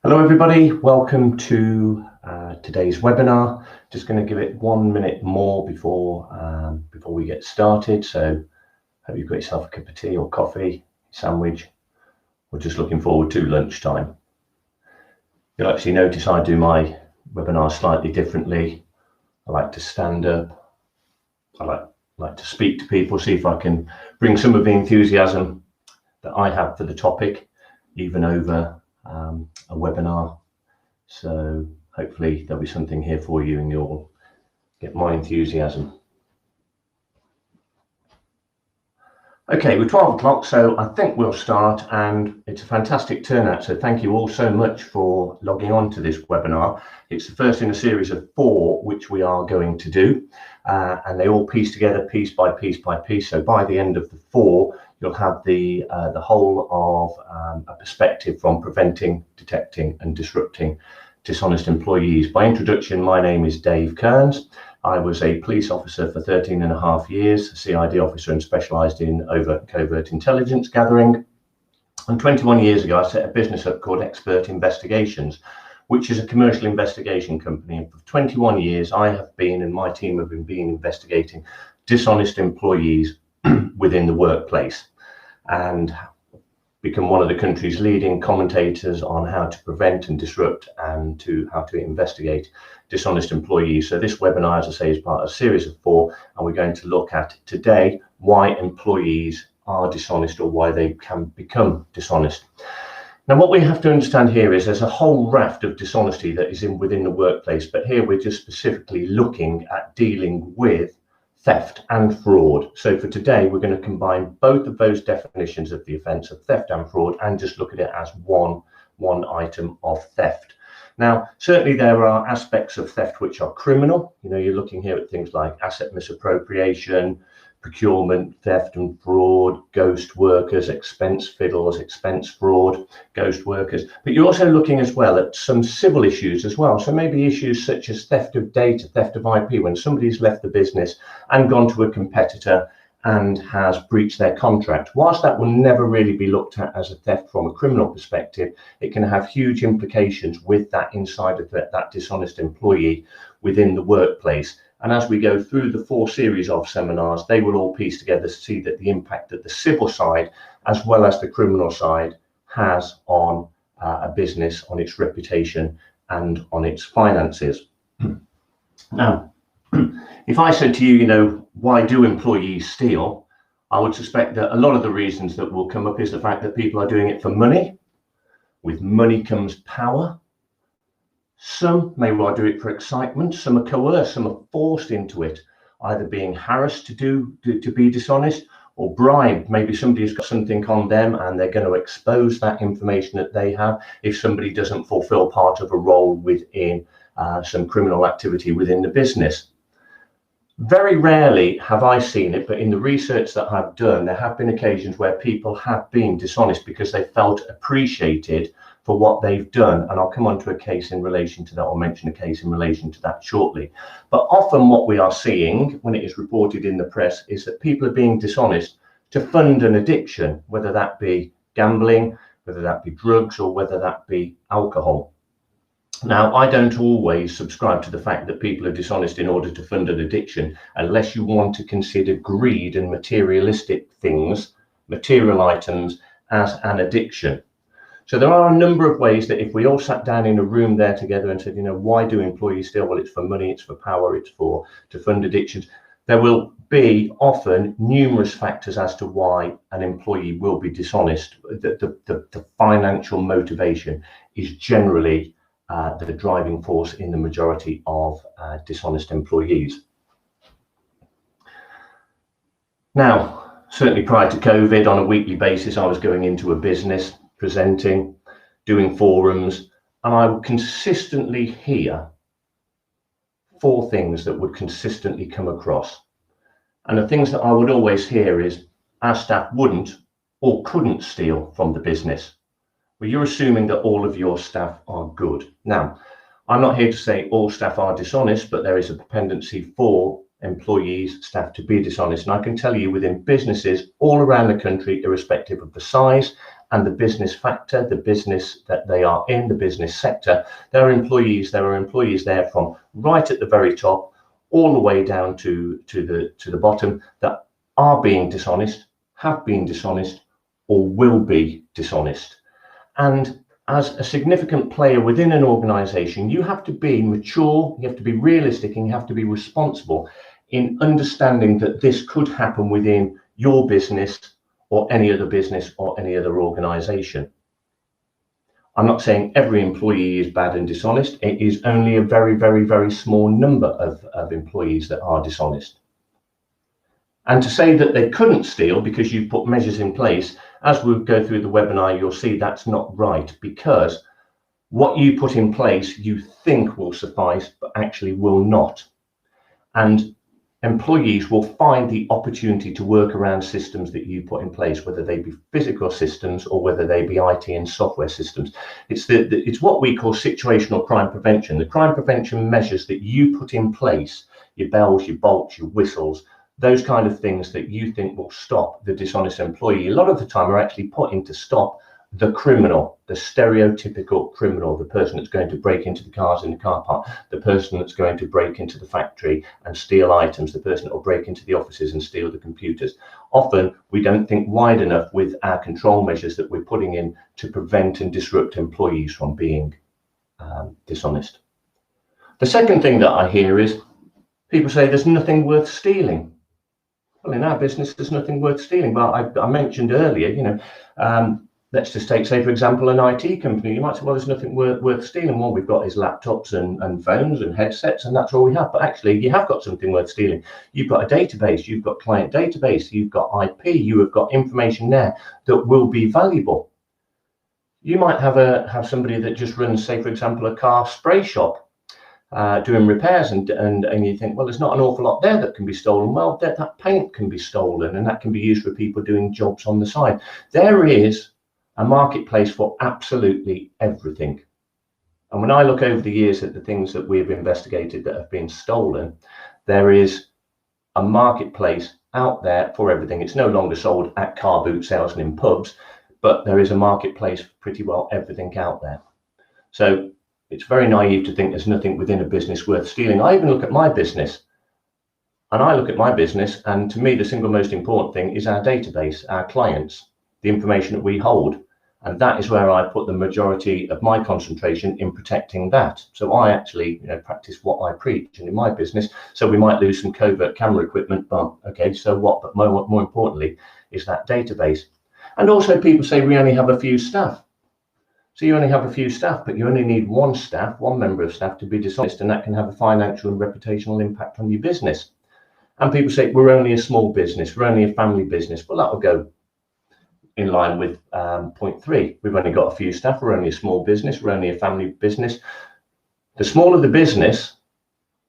Hello everybody, welcome to today's webinar. Just going to give it 1 minute more before we get started. So hope you've got yourself a cup of tea or coffee, sandwich. We're just looking forward to lunchtime. You'll actually notice I do my webinar slightly differently. I like to stand up. I like to speak to people, see if I can bring some of the enthusiasm that I have for the topic, even over a webinar. So hopefully there'll be something here for you and you'll get my enthusiasm. Okay, we're 12 o'clock, so I think we'll start, and it's a fantastic turnout. So thank you all so much for logging on to this webinar. It's the first in a series of 4 which we are going to do, and they all piece together piece by piece by piece. So by the end of the 4, you'll have the whole of a perspective from preventing, detecting and disrupting dishonest employees. By introduction, my name is Dave Kearns. I was a police officer for 13.5 years, a CID officer, and specialised in covert intelligence gathering. And 21 years ago, I set a business up called Expert Investigations, which is a commercial investigation company. And for 21 years, I have been, and my team have been investigating dishonest employees within the workplace, and become one of the country's leading commentators on how to prevent and disrupt and how to investigate dishonest employees. So this webinar, as I say, is part of a series of 4, and we're going to look at today why employees are dishonest, or why they can become dishonest. Now, what we have to understand here is there's a whole raft of dishonesty that is within the workplace, but here we're just specifically looking at dealing with theft and fraud. So for today, we're going to combine both of those definitions of the offence of theft and fraud and just look at it as one item of theft. Now, certainly there are aspects of theft which are criminal. You know, you're looking here at things like asset misappropriation, procurement, theft and fraud, ghost workers, expense fiddles, expense fraud, ghost workers. But you're also looking as well at some civil issues as well. So maybe issues such as theft of data, theft of IP, when somebody's left the business and gone to a competitor and has breached their contract. Whilst that will never really be looked at as a theft from a criminal perspective, it can have huge implications with that inside of that dishonest employee within the workplace. And as we go through the 4 series of seminars, they will all piece together to see that the impact that the civil side, as well as the criminal side, has on a business, on its reputation and on its finances. Now, if I said to you, you know, why do employees steal? I would suspect that a lot of the reasons that will come up is the fact that people are doing it for money. With money comes power. Some may well do it for excitement. Some are coerced. Some are forced into it, either being harassed to be dishonest, or bribed. Maybe somebody's got something on them and they're going to expose that information that they have if somebody doesn't fulfill part of a role within some criminal activity within the business. Very rarely have I seen it, but in the research that I've done, there have been occasions where people have been dishonest because they felt appreciated for what they've done. And I'll come on to a case in relation to that, or mention a case in relation to that shortly. But often what we are seeing when it is reported in the press is that people are being dishonest to fund an addiction, whether that be gambling, whether that be drugs, or whether that be alcohol. Now, I don't always subscribe to the fact that people are dishonest in order to fund an addiction, unless you want to consider greed and materialistic things, material items, as an addiction. So there are a number of ways that if we all sat down in a room there together and said, you know, why do employees steal? Well, it's for money, it's for power, it's to fund addictions. There will be often numerous factors as to why an employee will be dishonest. The financial motivation is generally the driving force in the majority of dishonest employees. Now, certainly prior to COVID, on a weekly basis, I was going into a business, presenting, doing forums, and I would consistently hear 4 things that would consistently come across. And the things that I would always hear is, our staff wouldn't or couldn't steal from the business. Well, you're assuming that all of your staff are good. Now, I'm not here to say all staff are dishonest, but there is a dependency for employees, staff to be dishonest. And I can tell you within businesses all around the country, irrespective of the size and the business factor, the business that they are in, the business sector. There are employees there from right at the very top all the way down to the bottom that are being dishonest, have been dishonest, or will be dishonest. And as a significant player within an organization, you have to be mature, you have to be realistic, and you have to be responsible in understanding that this could happen within your business or any other business or any other organization. I'm not saying every employee is bad and dishonest. It is only a very, very, very small number of employees that are dishonest. And to say that they couldn't steal because you put measures in place, as we go through the webinar, you'll see that's not right, because what you put in place you think will suffice, but actually will not. And employees will find the opportunity to work around systems that you put in place, whether they be physical systems or whether they be IT and software systems. It's what we call situational crime prevention. The crime prevention measures that you put in place, your bells, your bolts, your whistles, those kind of things that you think will stop the dishonest employee, a lot of the time are actually put in to stop the criminal, the stereotypical criminal, the person that's going to break into the cars in the car park, the person that's going to break into the factory and steal items, the person that will break into the offices and steal the computers. Often we don't think wide enough with our control measures that we're putting in to prevent and disrupt employees from being dishonest. The second thing that I hear is people say there's nothing worth stealing. Well, in our business, there's nothing worth stealing. Well, I mentioned earlier, let's just take, say, for example, an IT company. You might say, well, there's nothing worth stealing. All we've got is laptops and phones and headsets, and that's all we have. But actually, you have got something worth stealing. You've got a database, you've got client database, you've got IP, you have got information there that will be valuable. You might have somebody that just runs, say, for example, a car spray shop, doing repairs, and you think, well, there's not an awful lot there that can be stolen. Well, that paint can be stolen, and that can be used for people doing jobs on the side. There is a marketplace for absolutely everything. And when I look over the years at the things that we've investigated that have been stolen, there is a marketplace out there for everything. It's no longer sold at car boot sales and in pubs, but there is a marketplace for pretty well everything out there. So it's very naive to think there's nothing within a business worth stealing. I even look at my business, and to me, the single most important thing is our database, our clients, the information that we hold. And that is where I put the majority of my concentration in protecting that. So I actually practice what I preach. And in my business, so we might lose some covert camera equipment, but okay, so what? But more importantly is that database. And also people say we only have a few staff. So you only have a few staff, but you only need one member of staff to be dishonest, and that can have a financial and reputational impact on your business. And people say, we're only a small business, we're only a family business. Well, that will go in line with point 3. We've only got a few staff, we're only a small business, we're only a family business. The smaller the business,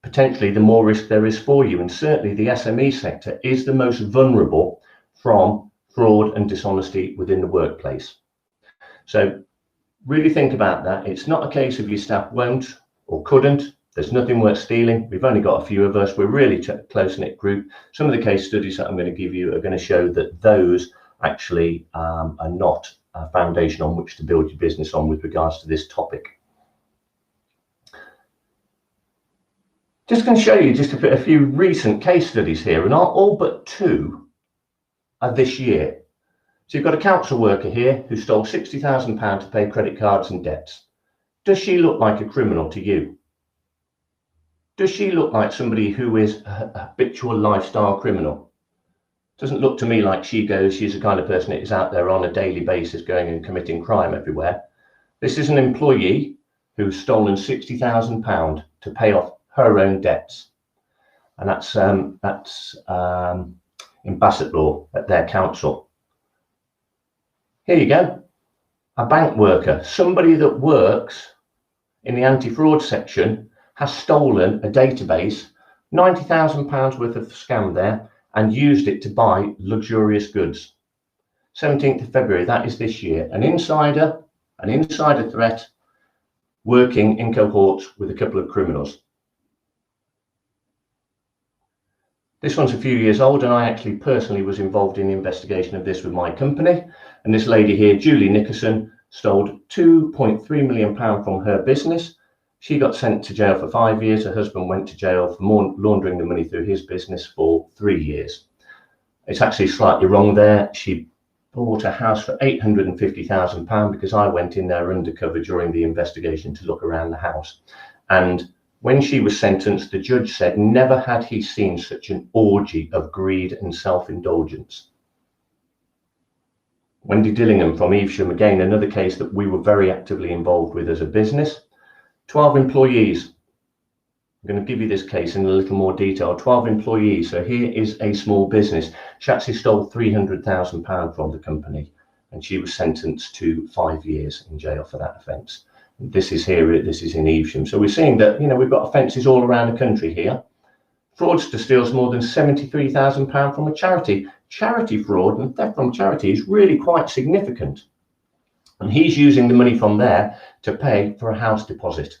potentially the more risk there is for you. And certainly the SME sector is the most vulnerable from fraud and dishonesty within the workplace. So really think about that. It's not a case of your staff won't or couldn't. There's nothing worth stealing. We've only got a few of us. We're really a close-knit group. Some of the case studies that I'm going to give you are going to show that those actually are not a foundation on which to build your business on with regards to this topic. Just going to show you just a few recent case studies here, and all but 2 are this year. So you've got a council worker here who stole £60,000 to pay credit cards and debts. Does she look like a criminal to you? Does she look like somebody who is a habitual lifestyle criminal? Doesn't look to me like she's the kind of person that is out there on a daily basis going and committing crime everywhere. This is an employee who's stolen £60,000 to pay off her own debts. And that's in Bassetlaw at their council. Here you go, a bank worker, somebody that works in the anti-fraud section, has stolen a database, £90,000 worth of scam there, and used it to buy luxurious goods. 17th of February, that is this year. An insider threat, working in cohorts with a couple of criminals. This one's a few years old, and I actually personally was involved in the investigation of this with my company. And this lady here, Julie Nickerson, stole £2.3 million from her business. She got sent to jail for 5 years. Her husband went to jail for laundering the money through his business for 3 years. It's actually slightly wrong there. She bought a house for £850,000 because I went in there undercover during the investigation to look around the house. And when she was sentenced, the judge said never had he seen such an orgy of greed and self-indulgence. Wendy Dillingham from Evesham, again, another case that we were very actively involved with as a business. 12 employees. I'm going to give you this case in a little more detail. 12 employees. So here is a small business. She actually stole £300,000 from the company, and she was sentenced to 5 years in jail for that offence. This is here, this is in Evesham. So we're seeing that, we've got offences all around the country here. Fraudster steals more than £73,000 from a charity. Charity fraud and theft from charity is really quite significant. And he's using the money from there to pay for a house deposit.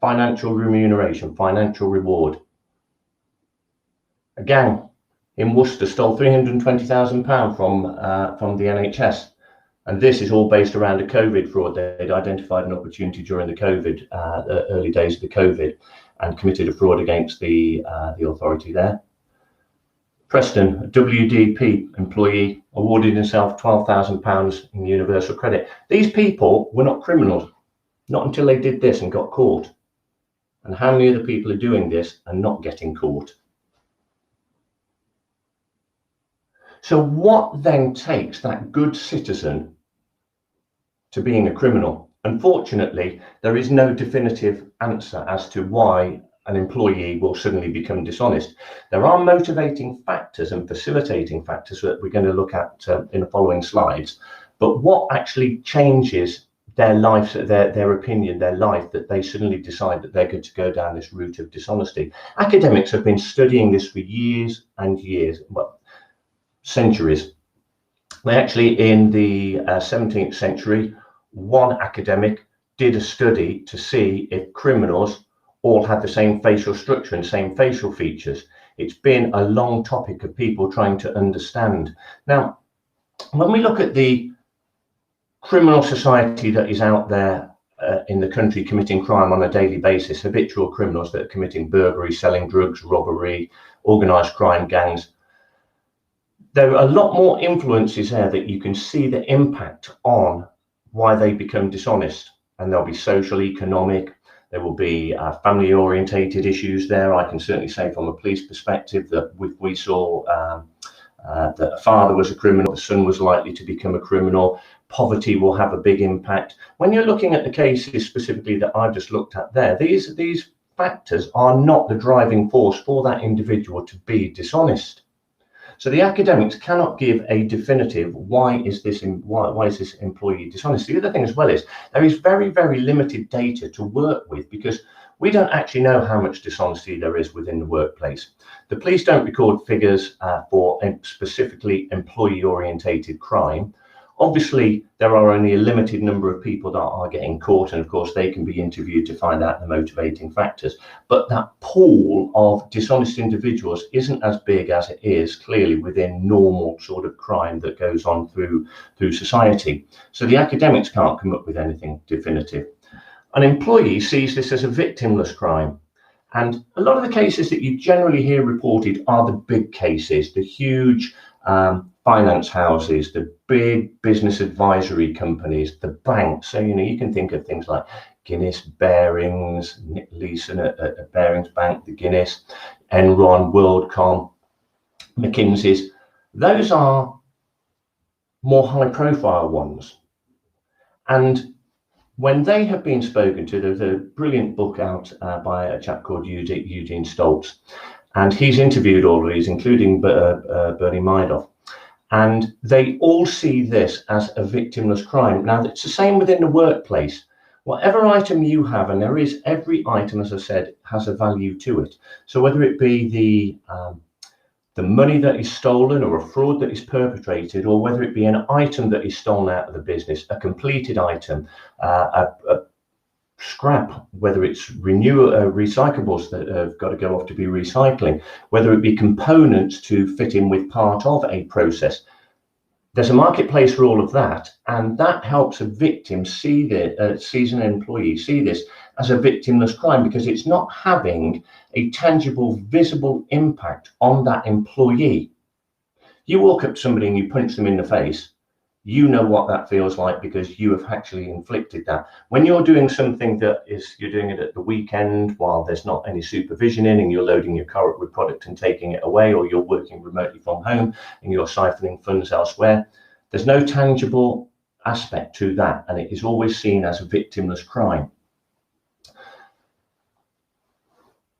Financial remuneration, financial reward. A gang in Worcester stole £320,000 from the NHS. And this is all based around a COVID fraud. They'd identified an opportunity during the COVID, the early days of the COVID, and committed a fraud against the authority there. Preston, a WDP employee, awarded himself £12,000 in universal credit. These people were not criminals, not until they did this and got caught. And how many other people are doing this and not getting caught? So what then takes that good citizen to being a criminal? Unfortunately, there is no definitive answer as to why an employee will suddenly become dishonest. There are motivating factors and facilitating factors that we're going to look at in the following slides. But what actually changes their life, their opinion, their life, that they suddenly decide that they're going to go down this route of dishonesty? Academics have been studying this for years and years, well, centuries. They actually, in the 17th century, one academic did a study to see if criminals all had the same facial structure and same facial features. It's been a long topic of people trying to understand. Now, when we look at the criminal society that is out there in the country committing crime on a daily basis, habitual criminals that are committing burglary, selling drugs, robbery, organised crime gangs, there are a lot more influences there that you can see the impact on why they become dishonest. And there'll be social, economic, there will be family orientated issues there. I can certainly say from a police perspective that we saw that a father was a criminal, the son was likely to become a criminal. Poverty will have a big impact. When you're looking at the cases specifically that I've just looked at there, these factors are not the driving force for that individual to be dishonest. So the academics cannot give a definitive why is this employee dishonest. The other thing as well is there is very, very limited data to work with, because we don't actually know how much dishonesty there is within the workplace. The police don't record figures for specifically employee orientated crime. Obviously, there are only a limited number of people that are getting caught, and of course they can be interviewed to find out the motivating factors. But that pool of dishonest individuals isn't as big as it is clearly within normal sort of crime that goes on through society. So the academics can't come up with anything definitive. An employee sees this as a victimless crime. And a lot of the cases that you generally hear reported are the big cases, the huge finance houses, the big business advisory companies, the banks. So, you can think of things like Guinness, Barings, Nick Leeson at Barings Bank, the Guinness, Enron, WorldCom, McKinsey's. Those are more high profile ones. And when they have been spoken to, there's a brilliant book out by a chap called Eugene Stoltz, and he's interviewed all of these, including Bernie Madoff. And they all see this as a victimless crime. Now, it's the same within the workplace. Whatever item you have, and there is, every item, as I said, has a value to it. So whether it be the money that is stolen or a fraud that is perpetrated, or whether it be an item that is stolen out of the business, a completed item, a scrap, whether it's recyclables that have got to go off to be recycling, whether it be components to fit in with part of a process. There's a marketplace for all of that, and that helps a victim sees an employee see this as a victimless crime, because it's not having a tangible, visible impact on that employee. You walk up to somebody and you punch them in the face, you know what that feels like because you have actually inflicted that. When you're doing something you're doing it at the weekend while there's not any supervision in, and you're loading your car up with product and taking it away, or you're working remotely from home and you're siphoning funds elsewhere, there's no tangible aspect to that, and it is always seen as a victimless crime.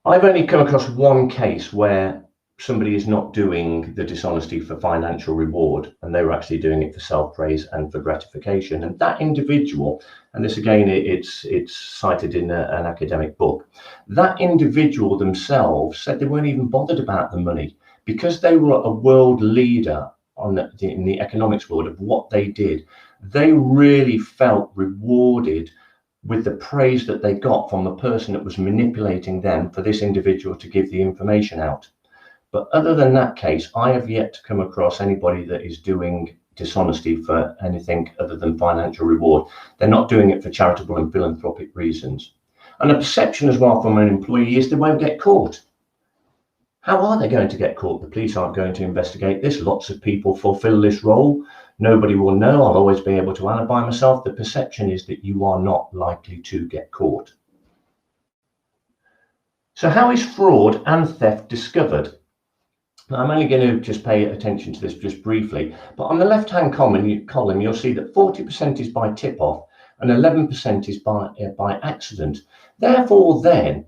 I've only come across one case where somebody is not doing the dishonesty for financial reward, and they were actually doing it for self-praise and for gratification. And that individual, and this again, it's cited in an academic book, that individual themselves said they weren't even bothered about the money, because they were a world leader in the economics world of what they did. They really felt rewarded with the praise that they got from the person that was manipulating them for this individual to give the information out. But other than that case, I have yet to come across anybody that is doing dishonesty for anything other than financial reward. They're not doing it for charitable and philanthropic reasons. And the perception as well from an employee is they won't get caught. How are they going to get caught? The police aren't going to investigate this. Lots of people fulfill this role. Nobody will know. I'll always be able to alibi myself. The perception is that you are not likely to get caught. So how is fraud and theft discovered? Now, I'm only going to just pay attention to this just briefly, but on the left-hand column, you'll see that 40% is by tip-off and 11% is by accident. Therefore, then,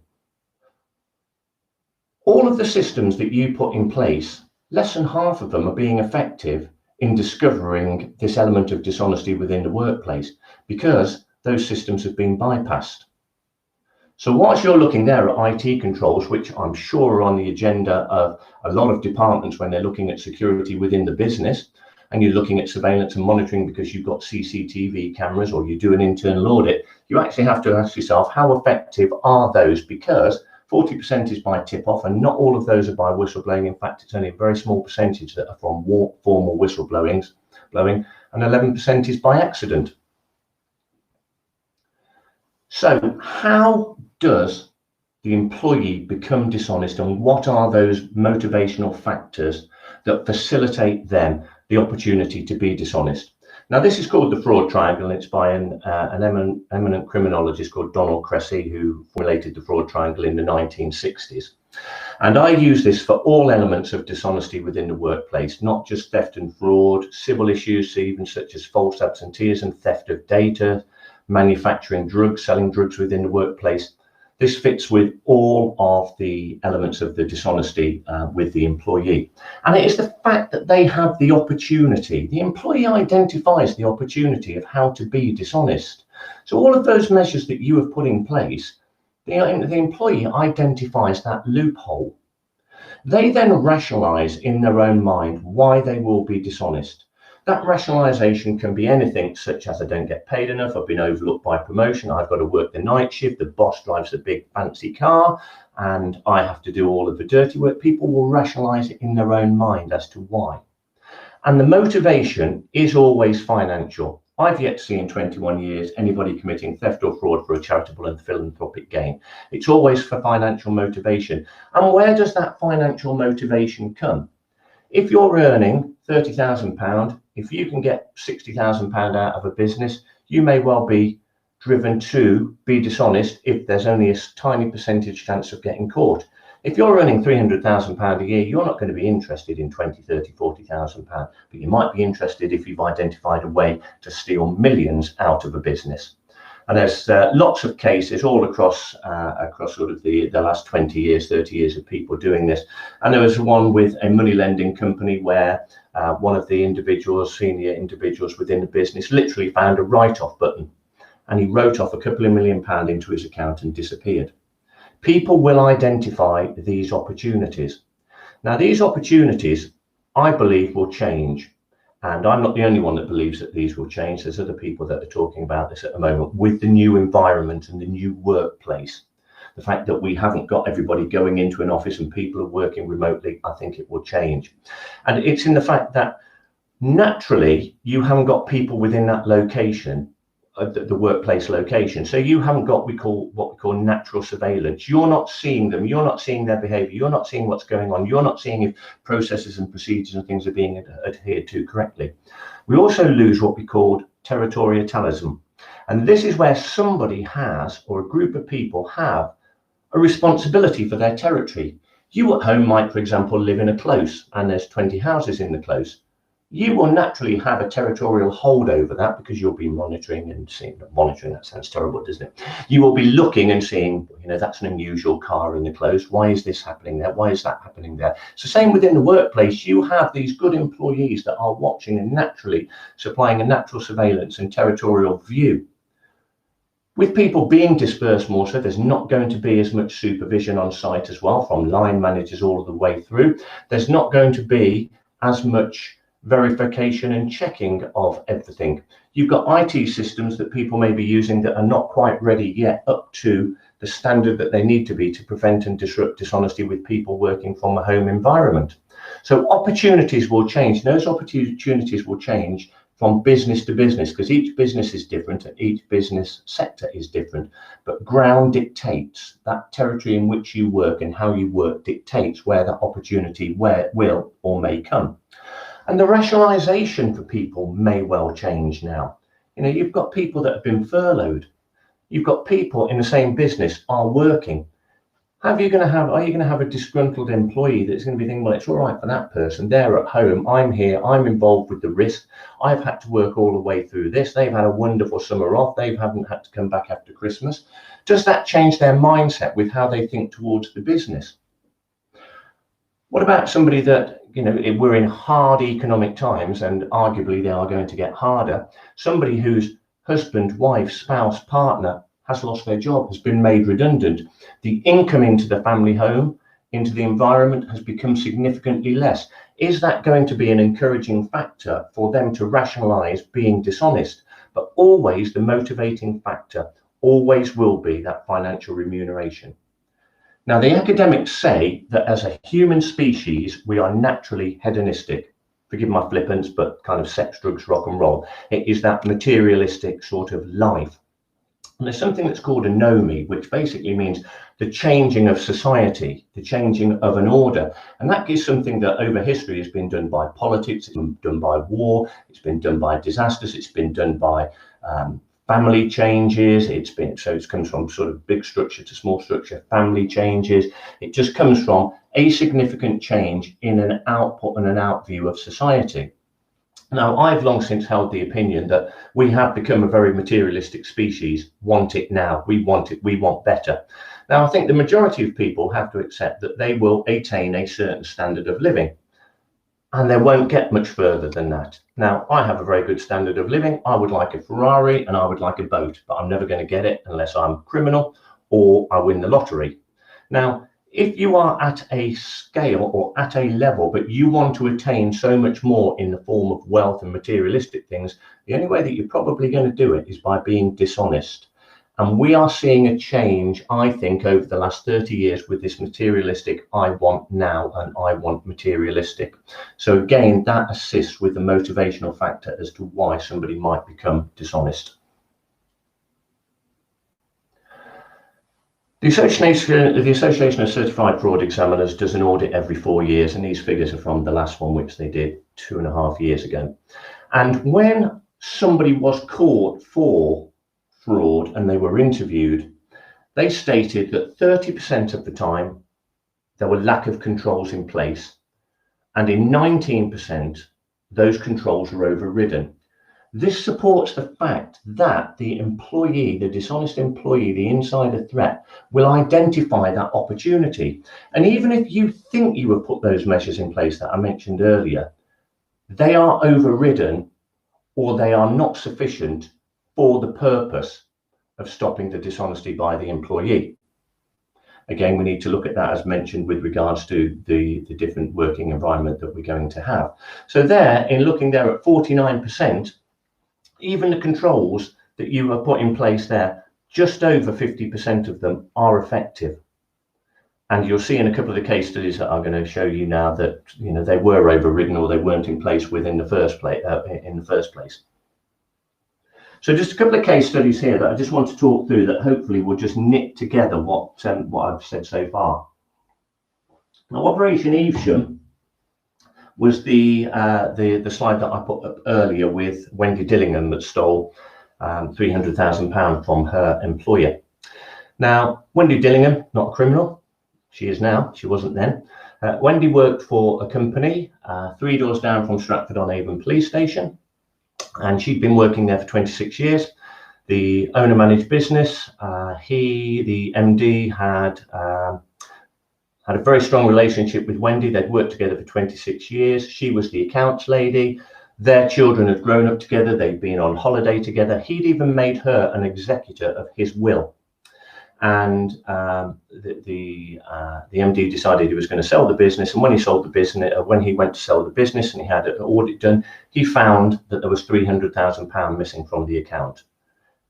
all of the systems that you put in place, less than half of them are being effective in discovering this element of dishonesty within the workplace, because those systems have been bypassed. So whilst you're looking there at IT controls, which I'm sure are on the agenda of a lot of departments when they're looking at security within the business, and you're looking at surveillance and monitoring because you've got CCTV cameras or you do an internal audit, you actually have to ask yourself, how effective are those? Because 40% is by tip-off, and not all of those are by whistleblowing. In fact, it's only a very small percentage that are from formal whistleblowing, and 11% is by accident. So how does the employee become dishonest, and what are those motivational factors that facilitate them the opportunity to be dishonest? Now, this is called the fraud triangle, and it's by an eminent criminologist called Donald Cressy, who formulated the fraud triangle in the 1960s. And I use this for all elements of dishonesty within the workplace, not just theft and fraud, civil issues, even such as false absenteeism, theft of data, manufacturing drugs, selling drugs within the workplace. This fits with all of the elements of the dishonesty with the employee. And it is the fact that they have the opportunity. The employee identifies the opportunity of how to be dishonest. So all of those measures that you have put in place, the employee identifies that loophole. They then rationalize in their own mind why they will be dishonest. That rationalization can be anything such as I don't get paid enough, I've been overlooked by promotion, I've got to work the night shift, the boss drives a big fancy car, and I have to do all of the dirty work. People will rationalize it in their own mind as to why. And the motivation is always financial. I've yet to see in 21 years anybody committing theft or fraud for a charitable and philanthropic gain. It's always for financial motivation. And where does that financial motivation come? If you're earning £30,000, if you can get £60,000 out of a business, you may well be driven to be dishonest if there's only a tiny percentage chance of getting caught. If you're earning £300,000 a year, you're not going to be interested in £20,000, £30,000, £40,000, but you might be interested if you've identified a way to steal millions out of a business. And there's lots of cases all across sort of the last 20 years, 30 years of people doing this. And there was one with a money lending company where one of the individuals, senior individuals within the business, literally found a write-off button, and he wrote off a couple of £1 million into his account and disappeared. People will identify these opportunities. Now, these opportunities, I believe, will change. And I'm not the only one that believes that these will change. There's other people that are talking about this at the moment with the new environment and the new workplace. The fact that we haven't got everybody going into an office and people are working remotely, I think it will change. And it's in the fact that naturally you haven't got people within that location, the workplace location. So you haven't got what we call natural surveillance. You're not seeing them. You're not seeing their behavior. You're not seeing what's going on. You're not seeing if processes and procedures and things are being adhered to correctly. We also lose what we call territorialism. And this is where somebody has, or a group of people have, a responsibility for their territory. You at home might, for example, live in a close and there's 20 houses in the close. You will naturally have a territorial hold over that because you'll be monitoring and seeing. Monitoring, that sounds terrible, doesn't it? You will be looking and seeing, that's an unusual car in the close. Why is this happening there? Why is that happening there? So same within the workplace, you have these good employees that are watching and naturally supplying a natural surveillance and territorial view. With people being dispersed more, so there's not going to be as much supervision on site as well, from line managers all the way through. There's not going to be as much verification and checking of everything. You've got IT systems that people may be using that are not quite ready yet up to the standard that they need to be to prevent and disrupt dishonesty with people working from a home environment. So opportunities will change. Those opportunities will change from business to business, because each business is different and each business sector is different. But ground dictates, that territory in which you work and how you work dictates where that opportunity will or may come. And the rationalization for people may well change now. You've got people that have been furloughed. You've got people in the same business are working. Are you going to have a disgruntled employee that's going to be thinking, well, it's all right for that person. They're at home. I'm here. I'm involved with the risk. I've had to work all the way through this. They've had a wonderful summer off. They haven't had to come back after Christmas. Does that change their mindset with how they think towards the business? What about somebody that, we're in hard economic times, and arguably they are going to get harder. Somebody whose husband, wife, spouse, partner has lost their job, has been made redundant. The income into the family home, into the environment has become significantly less. Is that going to be an encouraging factor for them to rationalize being dishonest? But always the motivating factor always will be that financial remuneration. Now, the academics say that as a human species, we are naturally hedonistic. Forgive my flippance, but kind of sex, drugs, rock and roll. It is that materialistic sort of life. And there's something that's called anomie, which basically means the changing of society, the changing of an order. And that is something that over history has been done by politics, it's been done by war, it's been done by disasters, it's been done by family changes. It comes from sort of big structure to small structure, family changes. It just comes from a significant change in an output and an out view of society. Now, I've long since held the opinion that we have become a very materialistic species, want it now, we want it, we want better. Now, I think the majority of people have to accept that they will attain a certain standard of living, and they won't get much further than that. Now, I have a very good standard of living. I would like a Ferrari and I would like a boat, but I'm never going to get it unless I'm a criminal or I win the lottery. Now, if you are at a scale or at a level, but you want to attain so much more in the form of wealth and materialistic things, the only way that you're probably going to do it is by being dishonest. And we are seeing a change, I think, over the last 30 years with this materialistic, I want now and I want materialistic. So again, that assists with the motivational factor as to why somebody might become dishonest. The Association of Certified Fraud Examiners does an audit every 4 years, and these figures are from the last one, which they did 2.5 years ago. And when somebody was caught for fraud and they were interviewed, they stated that 30% of the time there were lack of controls in place, and in 19% those controls were overridden. This supports the fact that the employee, the dishonest employee, the insider threat, will identify that opportunity. And even if you think you have put those measures in place that I mentioned earlier, they are overridden or they are not sufficient for the purpose of stopping the dishonesty by the employee. Again, we need to look at that as mentioned with regards to the different working environment that we're going to have. So there, in looking there at 49%, even the controls that you have put in place there, just over 50% of them are effective. And you'll see in a couple of the case studies that I'm going to show you now that they were overridden or they weren't in place within the first place. So just a couple of case studies here that I just want to talk through that hopefully will just knit together what I've said so far. Now, Operation Evesham was the slide that I put up earlier with Wendy Dillingham that stole £300,000 from her employer. Now, Wendy Dillingham, not a criminal. She is now, she wasn't then. Wendy worked for a company 3 doors down from Stratford-on-Avon police station, and she'd been working there for 26 years. The owner managed business. The MD, had a very strong relationship with Wendy. They'd worked together for 26 years. She was the accounts lady. Their children had grown up together. They'd been on holiday together. He'd even made her an executor of his will. And the MD decided he was going to sell the business. And when he sold the business, when he went to sell the business and he had an audit done, he found that there was £300,000 missing from the account.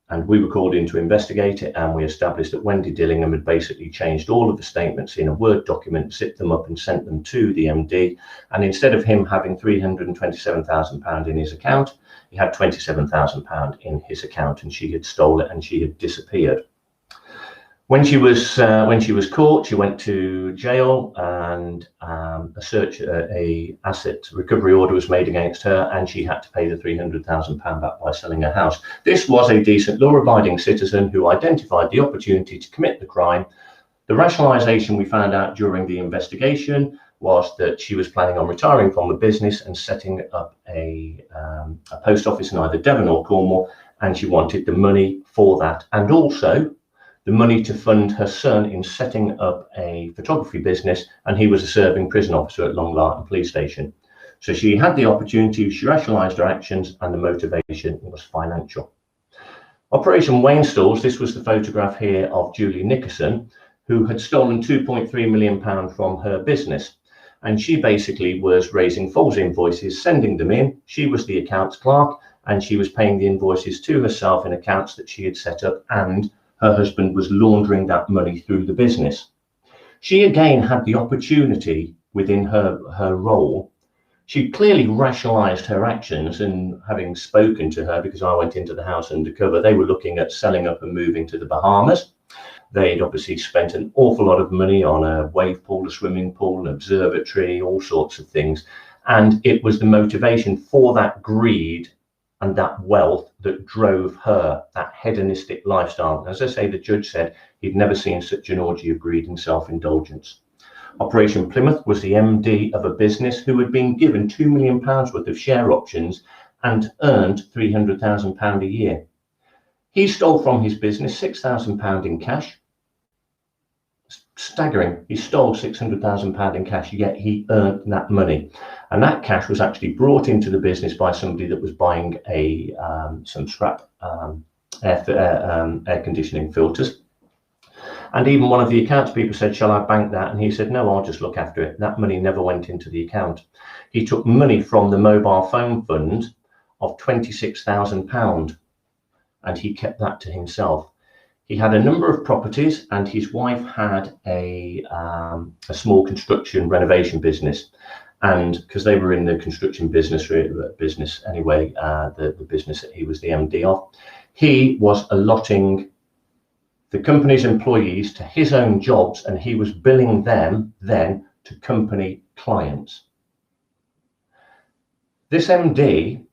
And we were called in to investigate it, and we established that Wendy Dillingham had basically changed all of the statements in a Word document, zipped them up and sent them to the MD. And instead of him having £327,000 in his account, he had £27,000 in his account, and she had stolen it and she had disappeared. When she was caught, she went to jail, and a asset recovery order was made against her, and she had to pay the £300,000 back by selling her house. This was a decent, law-abiding citizen who identified the opportunity to commit the crime. The rationalisation we found out during the investigation was that she was planning on retiring from the business and setting up a post office in either Devon or Cornwall, and she wanted the money for that, and also the money to fund her son in setting up a photography business, and he was a serving prison officer at Long Lartin Police Station. So she had the opportunity, she rationalised her actions, and the motivation was financial. Operation Wainstalls, this was the photograph here of Julie Nickerson, who had stolen £2.3 million from her business. And she basically was raising false invoices, sending them in. She was the accounts clerk, and she was paying the invoices to herself in accounts that she had set up, and her husband was laundering that money through the business. She again had the opportunity within her role. She clearly rationalised her actions, and having spoken to her, because I went into the house undercover, they were looking at selling up and moving to the Bahamas. They'd obviously spent an awful lot of money on a wave pool, a swimming pool, an observatory, all sorts of things. And it was the motivation for that greed and that wealth that drove her, that hedonistic lifestyle. As I say, the judge said he'd never seen such an orgy of greed and self-indulgence. Operation Plymouth was the MD of a business who had been given £2 million worth of share options and earned £300,000 a year. He stole from his business £6,000 in cash. Staggering. He stole £600,000 in cash, yet he earned that money. And that cash was actually brought into the business by somebody that was buying some scrap air conditioning filters. And even one of the accounts people said, "Shall I bank that?" And he said, "No, I'll just look after it." That money never went into the account. He took money from the mobile phone fund of £26,000, and he kept that to himself. He had a number of properties, and his wife had a small construction renovation business. And because they were in the construction business anyway, the business that he was the MD of, he was allotting the company's employees to his own jobs, and he was billing them then to company clients. This MD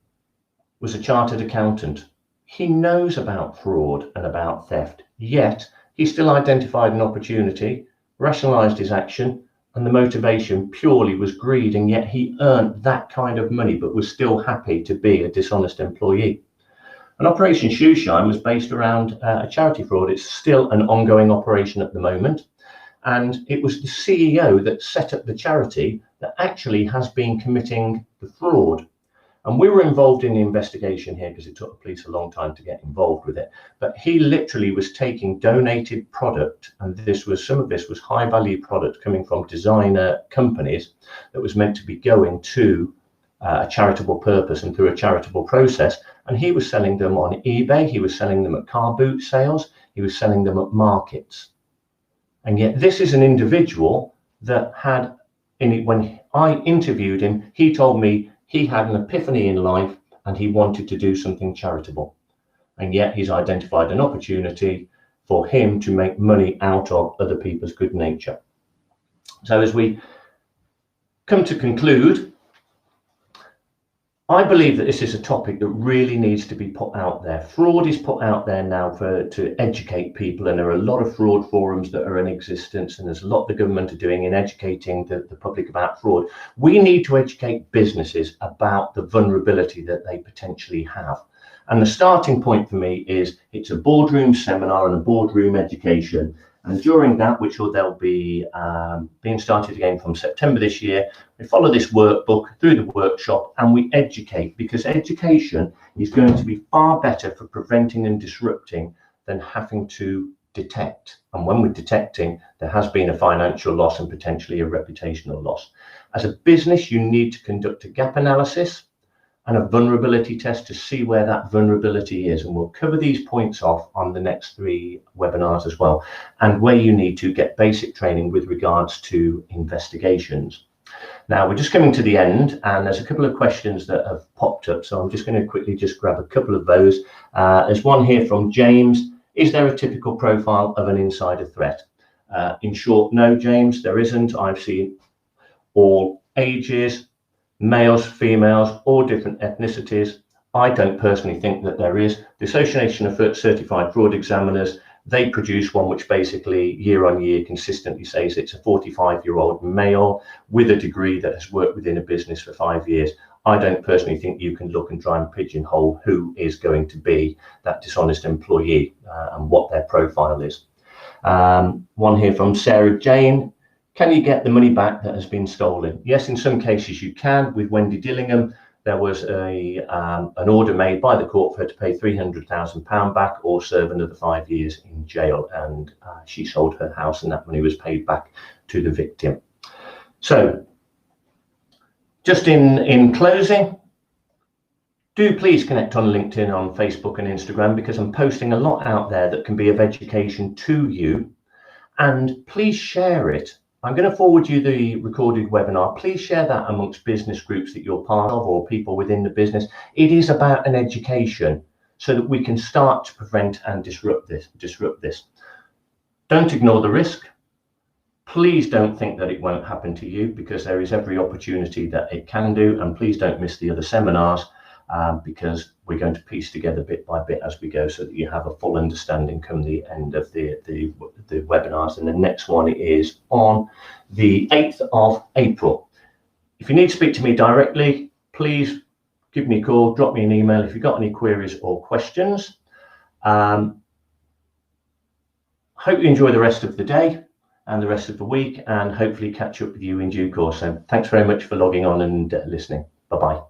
was a chartered accountant. He knows about fraud and about theft, yet he still identified an opportunity, rationalised his action, and the motivation purely was greed, and yet he earned that kind of money but was still happy to be a dishonest employee. And Operation Shoeshine was based around a charity fraud. It's still an ongoing operation at the moment, and it was the CEO that set up the charity that actually has been committing the fraud. And we were involved in the investigation here because it took the police a long time to get involved with it. But he literally was taking donated product, and some of this was high value product coming from designer companies that was meant to be going to a charitable purpose and through a charitable process. And he was selling them on eBay. He was selling them at car boot sales. He was selling them at markets. And yet this is an individual that had, when I interviewed him, he told me he had an epiphany in life and he wanted to do something charitable. And yet he's identified an opportunity for him to make money out of other people's good nature. So as we come to conclude, I believe that this is a topic that really needs to be put out there. Fraud is put out there now to educate people, and there are a lot of fraud forums that are in existence, and there's a lot the government are doing in educating the public about fraud. We need to educate businesses about the vulnerability that they potentially have. And the starting point for me is it's a boardroom seminar and a boardroom education. And during that, which they'll be being started again from September this year, we follow this workbook through the workshop and we educate, because education is going to be far better for preventing and disrupting than having to detect. And when we're detecting, there has been a financial loss and potentially a reputational loss. As a business, you need to conduct a gap analysis and a vulnerability test to see where that vulnerability is. And we'll cover these points off on the next 3 webinars as well, and where you need to get basic training with regards to investigations. Now we're just coming to the end, and there's a couple of questions that have popped up, so I'm just going to quickly just grab a couple of those. There's one here from James. Is there a typical profile of an insider threat? In short, no, James, there isn't. I've seen all ages, males, females, all different ethnicities. I don't personally think that there is. The Association of Certified Fraud Examiners, they produce one which basically year on year consistently says it's a 45-year-old male with a degree that has worked within a business for 5 years. I don't personally think you can look and try and pigeonhole who is going to be that dishonest employee and what their profile is. One here from Sarah Jane. Can you get the money back that has been stolen? Yes, in some cases you can. With Wendy Dillingham, there was an order made by the court for her to pay £300,000 back or serve another 5 years in jail, and she sold her house and that money was paid back to the victim. So just in closing, do please connect on LinkedIn, on Facebook and Instagram, because I'm posting a lot out there that can be of education to you, and please share it. I'm going to forward you the recorded webinar. Please share that amongst business groups that you're part of or people within the business. It is about an education so that we can start to prevent and disrupt this. Don't ignore the risk. Please don't think that it won't happen to you, because there is every opportunity that it can do. And please don't miss the other seminars, because we're going to piece together bit by bit as we go, so that you have a full understanding come the end of the webinars. And the next one is on the 8th of April. If you need to speak to me directly, please give me a call, drop me an email if you've got any queries or questions. Hope you enjoy the rest of the day and the rest of the week, and hopefully catch up with you in due course. So thanks very much for logging on and listening. Bye-bye.